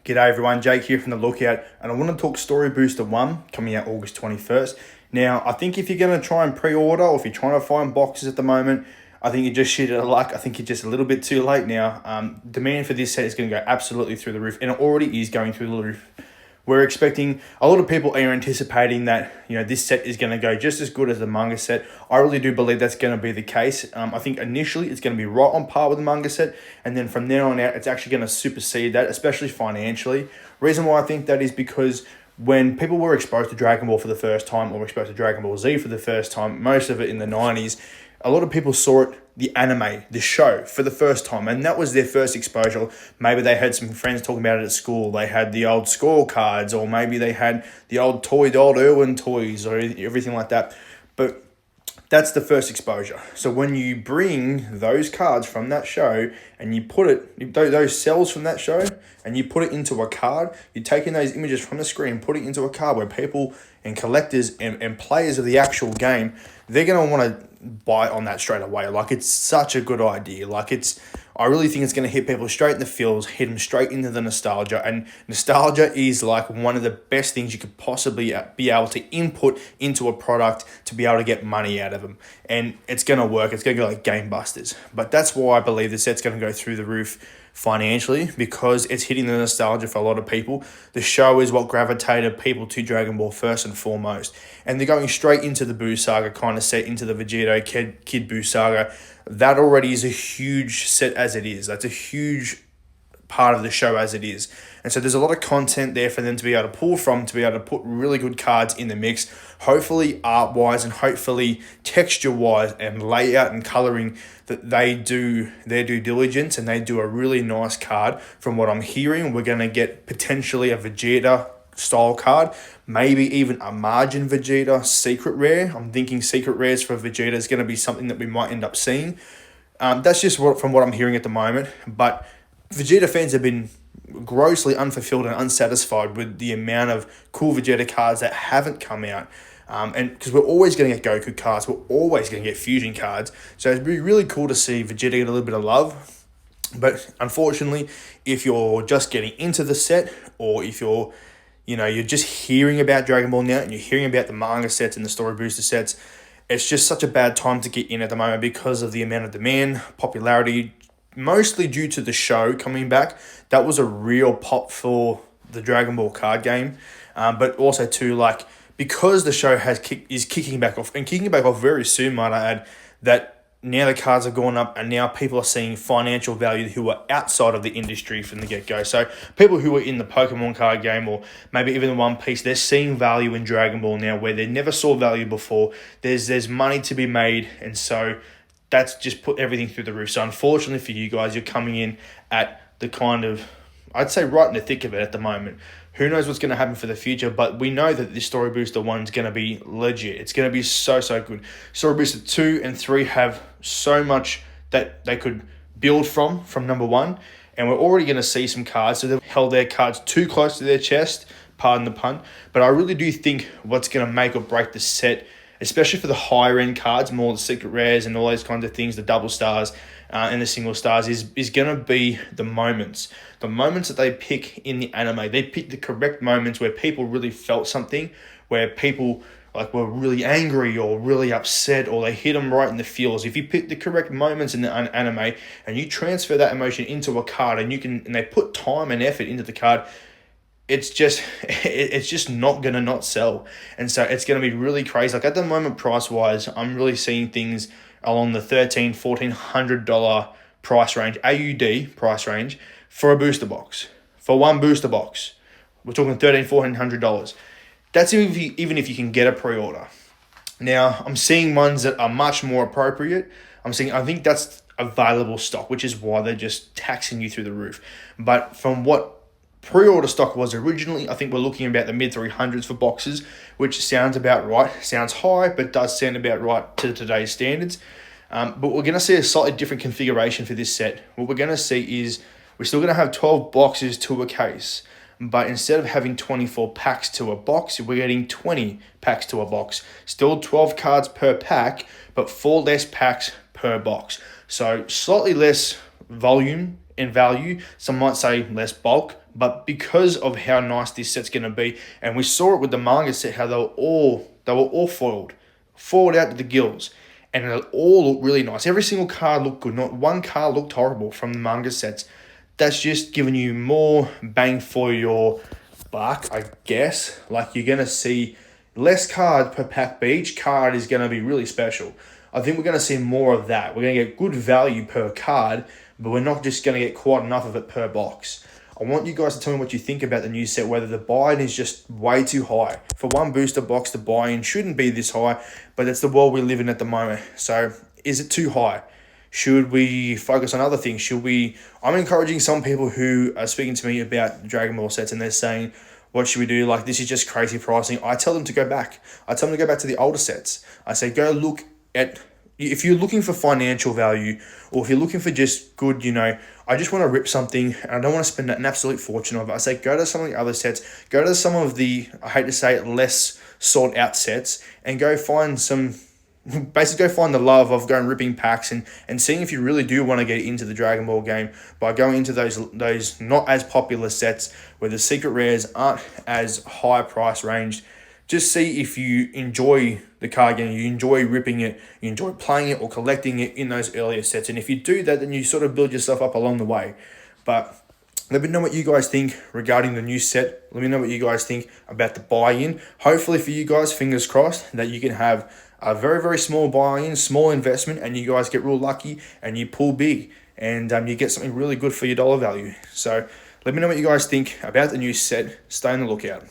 G'day everyone, Jake here from The Lookout, and I want to talk Story Booster 1 coming out August 21st. Now, I think if you're going to try and pre-order, or if you're trying to find boxes at the moment, I think you're just shit out of luck. I think you're just a little bit too late now. Demand for this set is going to go absolutely through the roof, and it already is going through the roof. We're expecting, a lot of people are anticipating that, this set is going to go just as good as the manga set. I really do believe that's going to be the case. I think initially it's going to be right on par with the manga set, and then from there on out, it's actually going to supersede that, especially financially. Reason why I think that is because when people were exposed to Dragon Ball for the first time, or exposed to Dragon Ball Z for the first time, most of it in the 90s, a lot of people saw it, the anime, the show, for the first time, and that was their first exposure. Maybe they had some friends talking about it at school. They had the old scorecards, or maybe they had the old Irwin toys, or everything like that. But that's the first exposure. So when you bring those cards from that show and you put it, those cells from that show, and you put it into a card, you're taking those images from the screen, put it into a card where people and collectors and players of the actual game, they're going to want to buy on that straight away. Like, it's such a good idea. I really think it's going to hit people straight in the feels, hit them straight into the nostalgia. And nostalgia is like one of the best things you could possibly be able to input into a product to be able to get money out of them. And it's going to work. It's going to go like game busters. But that's why I believe the set's going to go through the roof financially, because it's hitting the nostalgia for a lot of people. The show is what gravitated people to Dragon Ball first and foremost. And they're going straight into the Buu saga kind of set, into the Vegito Kid Buu saga. That already is a huge set as it is. That's a huge part of the show as it is. And so there's a lot of content there for them to be able to pull from, to be able to put really good cards in the mix, hopefully art-wise and hopefully texture-wise and layout and colouring, that they do their due diligence and they do a really nice card. From what I'm hearing, we're going to get potentially a Vegeta style card, maybe even a margin Vegeta secret rare. I'm thinking secret rares for Vegeta is going to be something that we might end up seeing. That's just from what I'm hearing at the moment. But Vegeta fans have been grossly unfulfilled and unsatisfied with the amount of cool Vegeta cards that haven't come out. And because we're always going to get Goku cards, we're always going to get Fusion cards. So it'd be really cool to see Vegeta get a little bit of love. But unfortunately, if you're just getting into the set, or if you're just hearing about Dragon Ball now and you're hearing about the manga sets and the story booster sets, it's just such a bad time to get in at the moment because of the amount of demand, popularity, mostly due to the show coming back. That was a real pop for the Dragon Ball card game. But also too, because the show is kicking back off, and kicking back off very soon, might I add, that now the cards have gone up and now people are seeing financial value who are outside of the industry from the get-go. So people who are in the Pokemon card game, or maybe even the One Piece, they're seeing value in Dragon Ball now where they never saw value before. There's money to be made, and so that's just put everything through the roof. So unfortunately for you guys, you're coming in at the kind of, I'd say, right in the thick of it at the moment. Who knows what's going to happen for the future, but we know that this Story Booster 1 is going to be legit. It's going to be so good. Story Booster 2 and 3 have so much that they could build from number 1, and we're already going to see some cards. So they've held their cards too close to their chest, pardon the pun, but I really do think what's going to make or break the set, especially for the higher end cards, more the secret rares and all those kinds of things, the double stars and the single stars, is going to be the moments. The moments that they pick in the anime. They pick the correct moments where people really felt something, where people were really angry or really upset, or they hit them right in the feels. If you pick the correct moments in the anime and you transfer that emotion into a card, and they put time and effort into the card, it's just not going to not sell. And so it's going to be really crazy. At the moment, price-wise, I'm really seeing things along the $1,300, $1,400 price range, AUD price range, for a booster box. For one booster box, we're talking $1,300, $1,400. That's even if you can get a pre-order. Now, I'm seeing ones that are much more appropriate. I think that's available stock, which is why they're just taxing you through the roof. But from what pre-order stock was originally, I think we're looking about the mid-300s for boxes, which sounds about right. Sounds high, but does sound about right to today's standards. But we're going to see a slightly different configuration for this set. What we're going to see is we're still going to have 12 boxes to a case, but instead of having 24 packs to a box, we're getting 20 packs to a box. Still 12 cards per pack, but 4 less packs per box. So slightly less volume in value. Some might say less bulk, but because of how nice this set's going to be, and we saw it with the manga set, how they were all foiled out to the gills, and it all looked really nice. Every single card looked good. Not one card looked horrible from the manga sets. That's just giving you more bang for your buck, I guess. Like, you're going to see less cards per pack, but each card is going to be really special. I think we're going to see more of that. We're going to get good value per card, but we're not just going to get quite enough of it per box. I want you guys to tell me what you think about the new set, whether the buy-in is just way too high. For one booster box, the buy-in shouldn't be this high, but it's the world we live in at the moment. So is it too high? Should we focus on other things? I'm encouraging some people who are speaking to me about Dragon Ball sets, and they're saying, what should we do? Like, this is just crazy pricing. I tell them to go back. I tell them to go back to the older sets. I say, go look at, if you're looking for financial value, or if you're looking for just good, I just want to rip something and I don't want to spend an absolute fortune on it. I say, go to some of the other sets, go to some of the, I hate to say it, less sought out sets, and go find basically go find the love of going ripping packs and seeing if you really do want to get into the Dragon Ball game by going into those not as popular sets where the secret rares aren't as high price ranged. Just see if you enjoy the card game, you enjoy ripping it, you enjoy playing it or collecting it in those earlier sets. And if you do that, then you sort of build yourself up along the way. But let me know what you guys think regarding the new set. Let me know what you guys think about the buy-in. Hopefully for you guys, fingers crossed, that you can have a very, very small buy-in, small investment, and you guys get real lucky and you pull big and you get something really good for your dollar value. So let me know what you guys think about the new set. Stay on the lookout.